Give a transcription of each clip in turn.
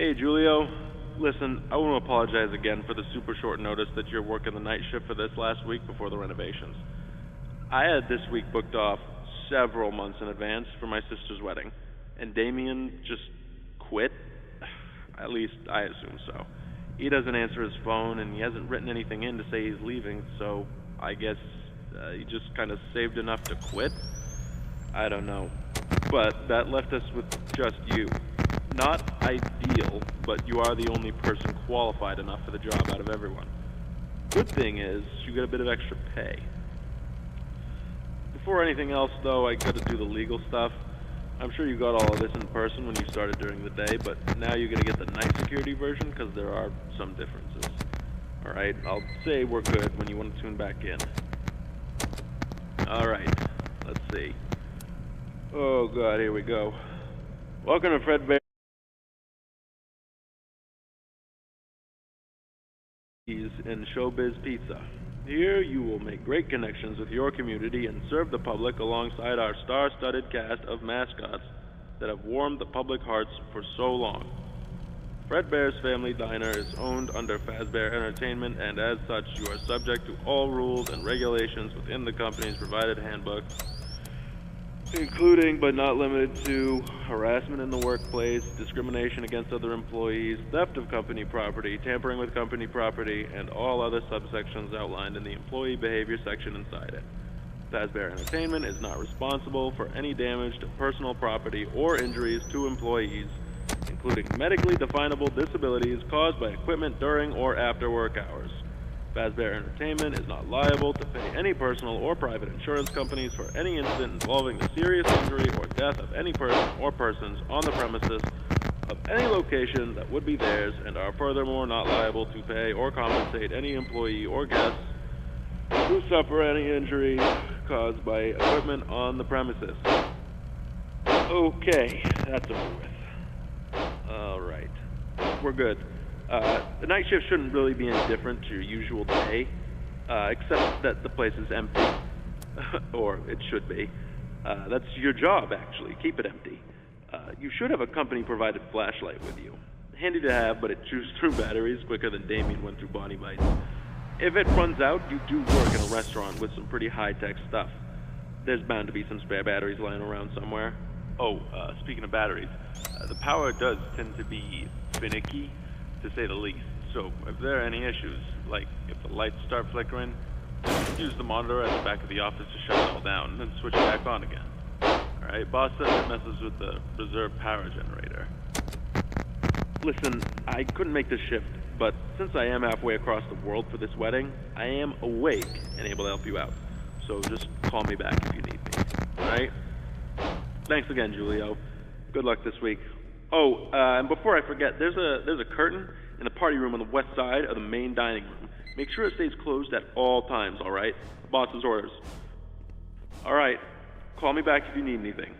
Hey, Julio. Listen, I want to apologize again for the super short notice that you're working the night shift for this last week before the renovations. I had this week booked off several months in advance for my sister's wedding, and Damien just quit. At least I assume so. He doesn't answer his phone, and he hasn't written anything in to say he's leaving, so I guess he just kind of saved enough to quit? I don't know. But that left us with just you. Not ideal, but you are the only person qualified enough for the job out of everyone. Good thing is, you get a bit of extra pay. Before anything else, though, I gotta do the legal stuff. I'm sure you got all of this in person when you started during the day, but now you're gonna get the night security version because there are some differences. Alright, I'll say we're good when you want to tune back in. Alright, let's see. Oh god, here we go. Welcome to fredbears and Showbiz Pizza. Here you will make great connections with your community and serve the public alongside our star-studded cast of mascots that have warmed the public hearts for so long. Fredbear's Family Diner is owned under Fazbear Entertainment, and as such you are subject to all rules and regulations within the company's provided handbook, including but not limited to harassment in the workplace, discrimination against other employees, theft of company property, tampering with company property, and all other subsections outlined in the employee behavior section inside it. Fazbear Entertainment is not responsible for any damage to personal property or injuries to employees, including medically definable disabilities caused by equipment during or after work hours. Fazbear Entertainment is not liable to pay any personal or private insurance companies for any incident involving the serious injury or death of any person or persons on the premises of any location that would be theirs, and are furthermore not liable to pay or compensate any employee or guests who suffer any injury caused by equipment on the premises. Okay, that's over with. Alright, we're good. The night shift shouldn't really be any different to your usual day, except that the place is empty. Or it should be. That's your job, actually. Keep it empty. You should have a company-provided flashlight with you. Handy to have, but it chews through batteries quicker than Damien went through Bonnie Bites. If it runs out, you do work in a restaurant with some pretty high-tech stuff. There's bound to be some spare batteries lying around somewhere. Oh, speaking of batteries, the power does tend to be finicky, to say the least. So if there are any issues, like if the lights start flickering, just use the monitor at the back of the office to shut it all down, and then switch it back on again. Alright, boss says it messes with the reserve power generator. Listen, I couldn't make this shift, but since I am halfway across the world for this wedding, I am awake and able to help you out. So just call me back if you need me. Alright? Thanks again, Julio. Good luck this week. Oh, and before I forget, there's a curtain in the party room on the west side of the main dining room. Make sure it stays closed at all times, alright? Boss's orders. Alright, call me back if you need anything.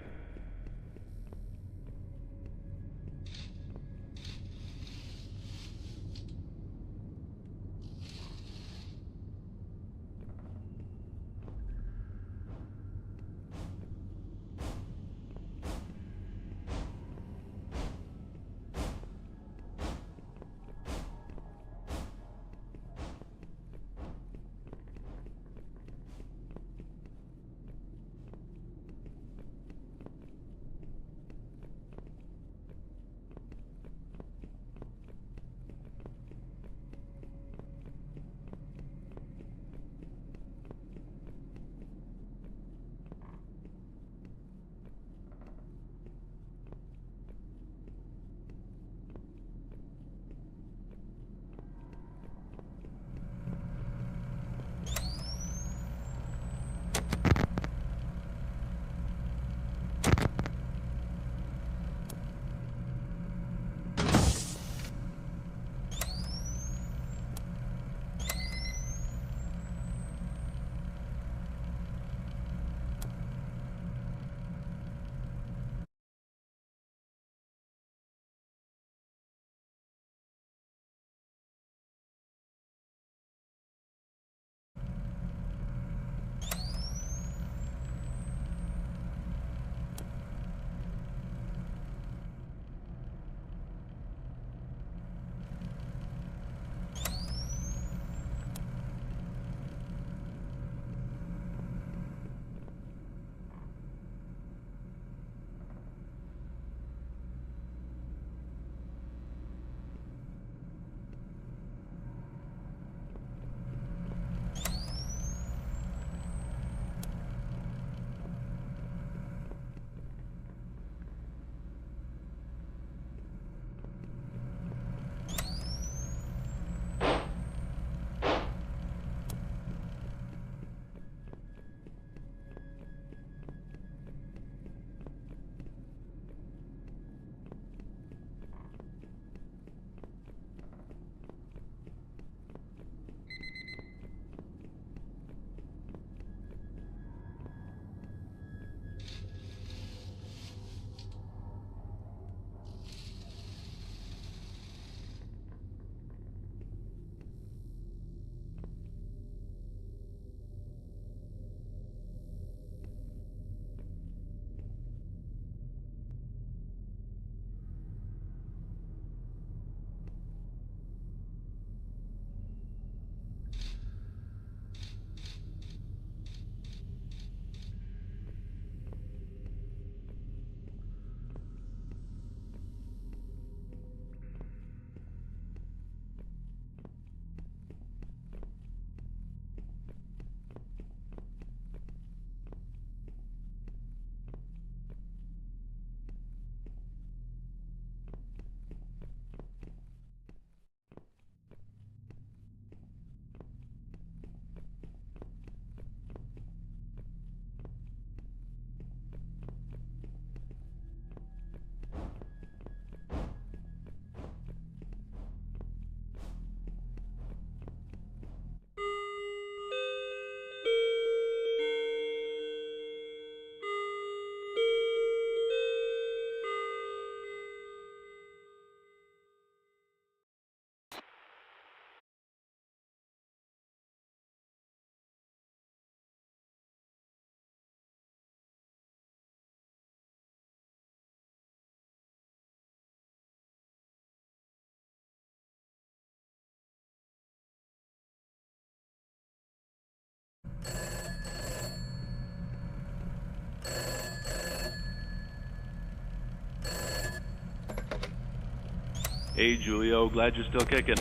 Hey, Julio, glad you're still kicking.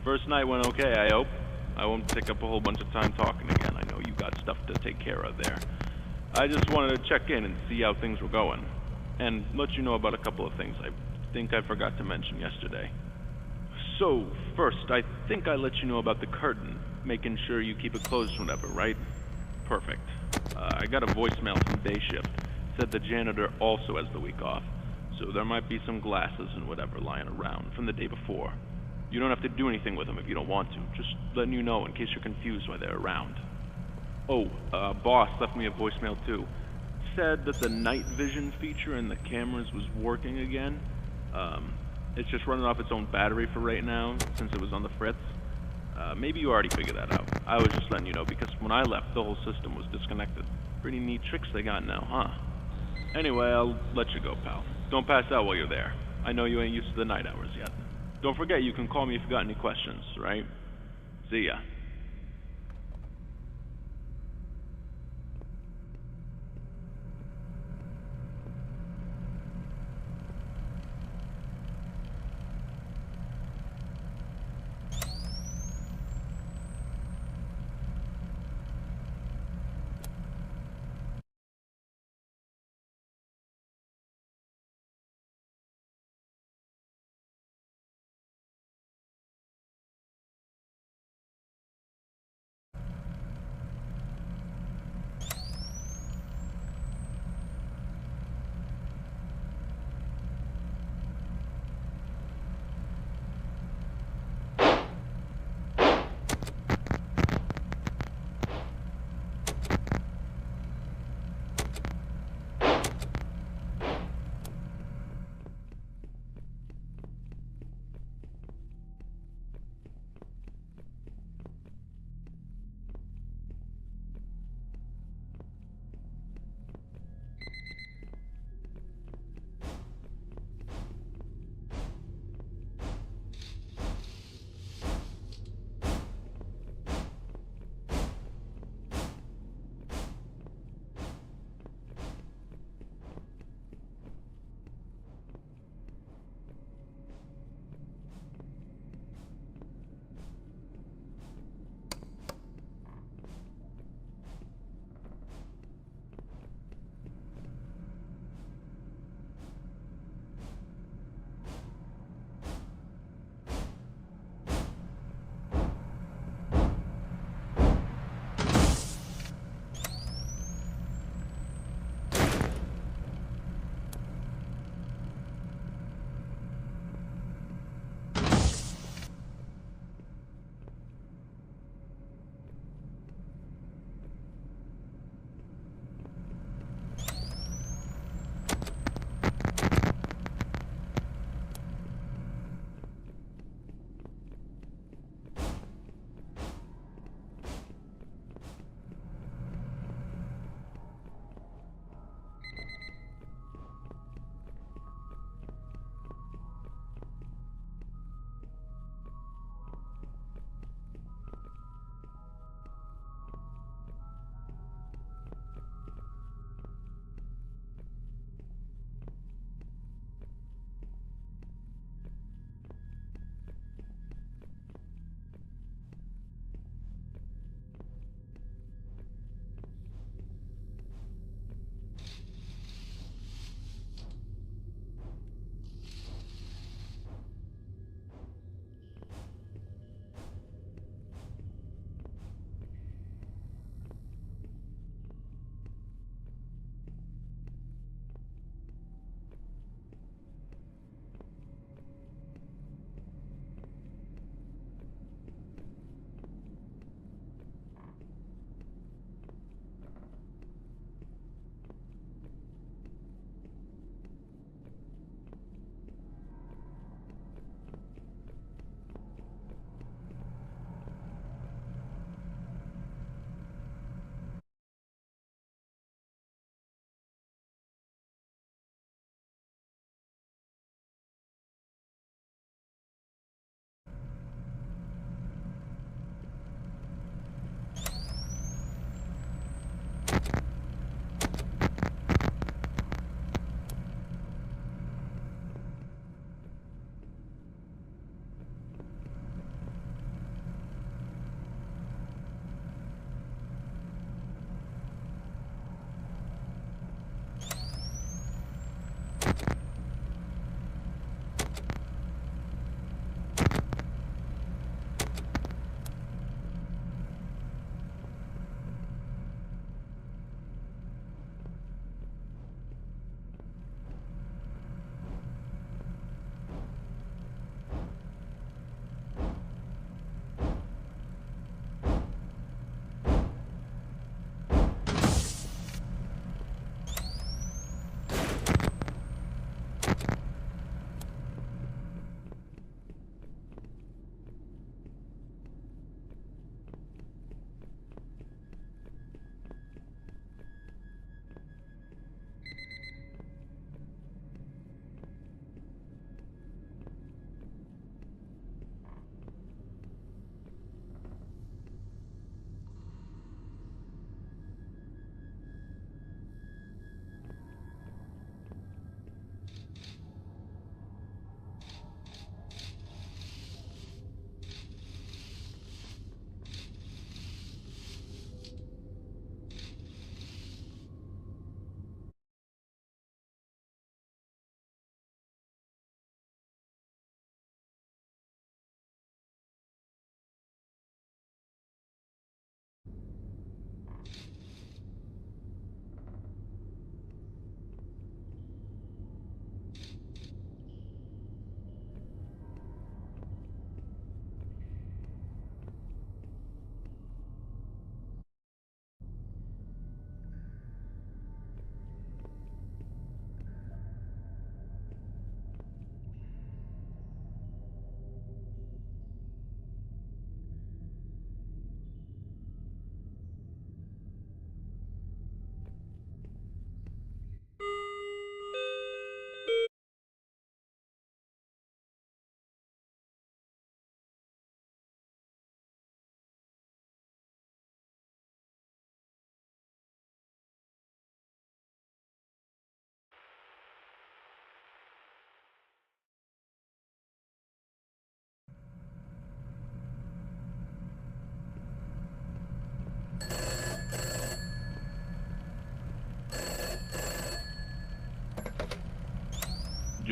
First night went okay, I hope. I won't take up a whole bunch of time talking again. I know you got stuff to take care of there. I just wanted to check in and see how things were going. And let you know about a couple of things I think I forgot to mention yesterday. So, first, I think I let you know about the curtain, making sure you keep it closed whenever, right? Perfect. I got a voicemail from day shift. Said the janitor also has the week off, so there might be some glasses and whatever lying around from the day before. You don't have to do anything with them if you don't want to, just letting you know in case you're confused why they're around. Oh, boss left me a voicemail too. Said that the night vision feature in the cameras was working again. It's just running off its own battery for right now, since it was on the fritz. Maybe you already figured that out. I was just letting you know because when I left, the whole system was disconnected. Pretty neat tricks they got now, huh? Anyway, I'll let you go, pal. Don't pass out while you're there. I know you ain't used to the night hours yet. Don't forget you can call me if you got any questions, right? See ya.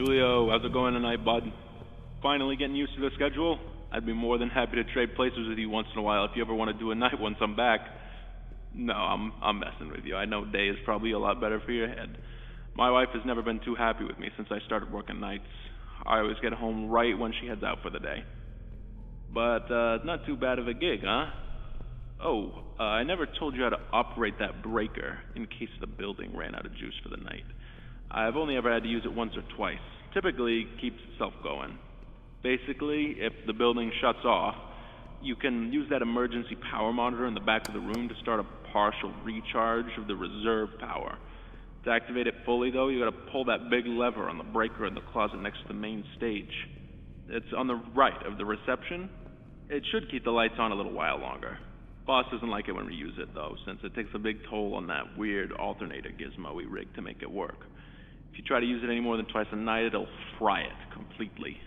Julio, how's it going tonight, bud? Finally getting used to the schedule? I'd be more than happy to trade places with you once in a while if you ever want to do a night once I'm back. No, I'm messing with you. I know day is probably a lot better for your head. My wife has never been too happy with me since I started working nights. I always get home right when she heads out for the day. But, not too bad of a gig, huh? Oh, I never told you how to operate that breaker in case the building ran out of juice for the night. I've only ever had to use it once or twice. Typically, it keeps itself going. Basically, if the building shuts off, you can use that emergency power monitor in the back of the room to start a partial recharge of the reserve power. To activate it fully, though, you gotta pull that big lever on the breaker in the closet next to the main stage. It's on the right of the reception. It should keep the lights on a little while longer. Boss doesn't like it when we use it, though, since it takes a big toll on that weird alternator gizmo we rigged to make it work. If you try to use it any more than twice a night, it'll fry it completely.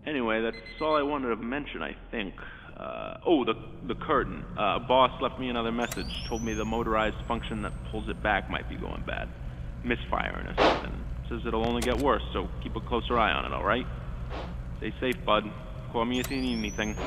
Anyway, that's all I wanted to mention, I think. The curtain. Boss left me another message. Told me the motorized function that pulls it back might be going bad. Misfiring or something. Says it'll only get worse, so keep a closer eye on it, alright? Stay safe, bud. Call me if you need anything.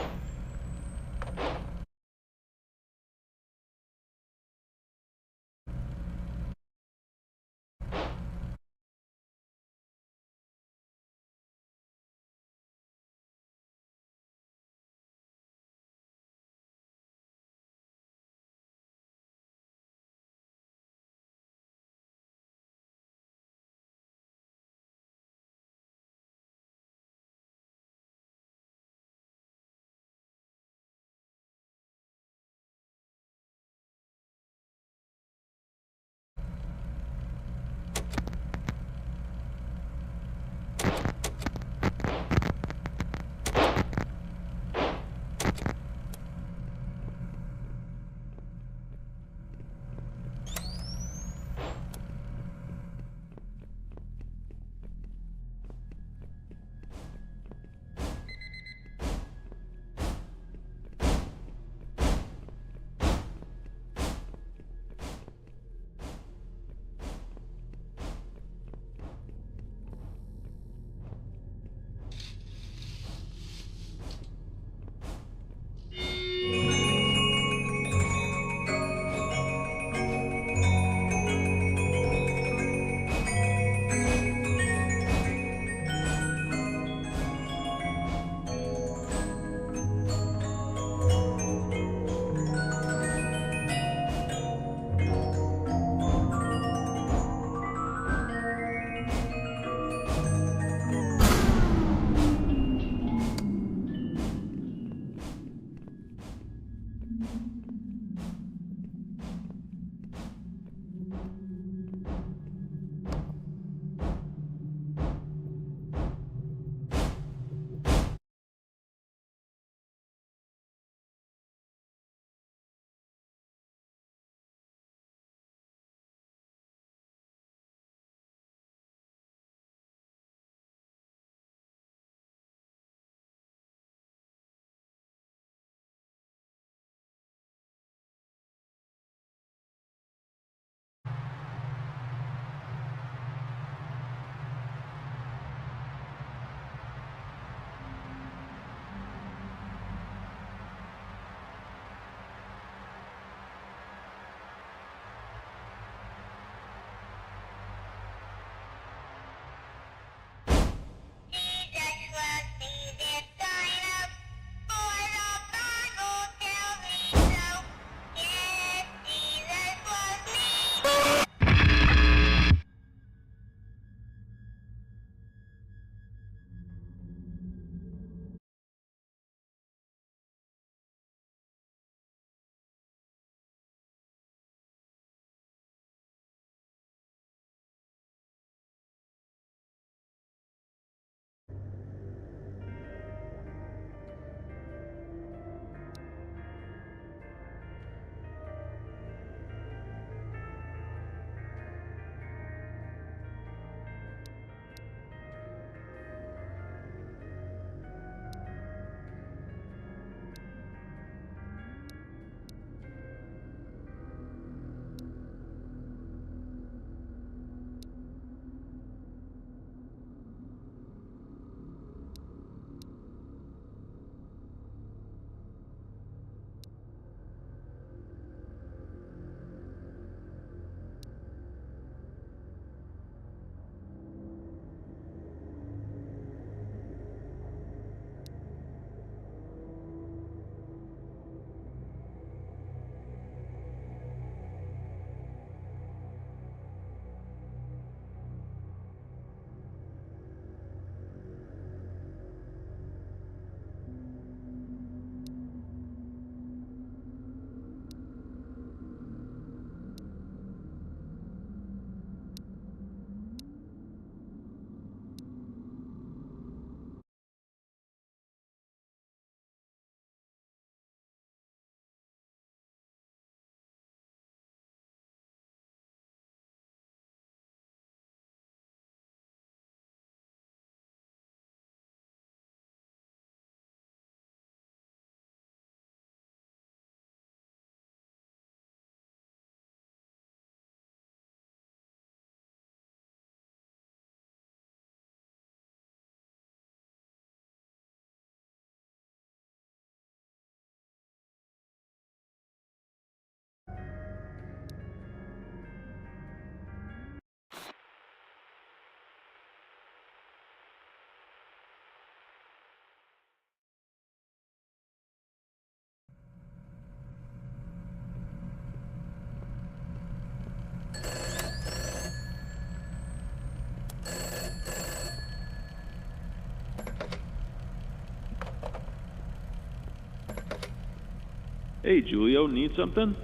Hey, Julio, need something?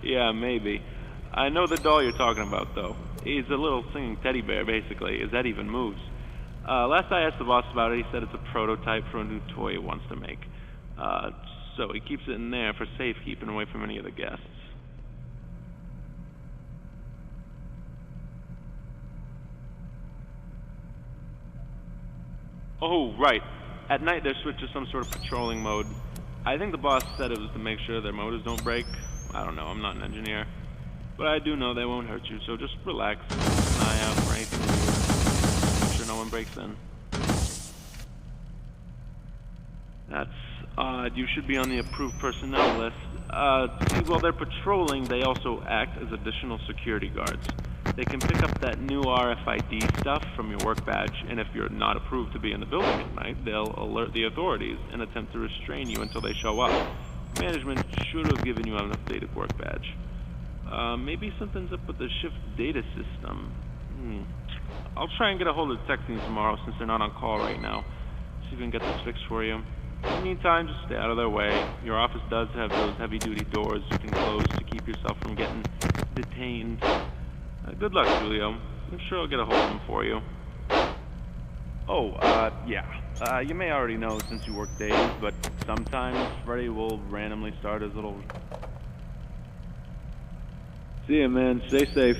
Yeah, maybe. I know the doll you're talking about, though. He's a little singing teddy bear, basically. His head even moves. Last I asked the boss about it, he said it's a prototype for a new toy he wants to make. So he keeps it in there for safekeeping away from any of the guests. Oh, right. At night they're switched to some sort of patrolling mode. I think the boss said it was to make sure their motors don't break. I don't know, I'm not an engineer. But I do know they won't hurt you, so just relax. Keep an eye out for anything weird. Make sure no one breaks in. That's odd. You should be on the approved personnel list. See, while they're patrolling, they also act as additional security guards. They can pick up that new RFID stuff from your work badge, and if you're not approved to be in the building at night, they'll alert the authorities and attempt to restrain you until they show up. Management should have given you an updated work badge. Maybe something's up with the shift data system. I'll try and get a hold of the tech team tomorrow since they're not on call right now. See if we can get this fixed for you. In the meantime, just stay out of their way. Your office does have those heavy-duty doors you can close to keep yourself from getting detained. Good luck, Julio. I'm sure I'll get a hold of them for you. Oh, yeah. You may already know since you work days, but sometimes Freddy will randomly start his little... See ya, man. Stay safe.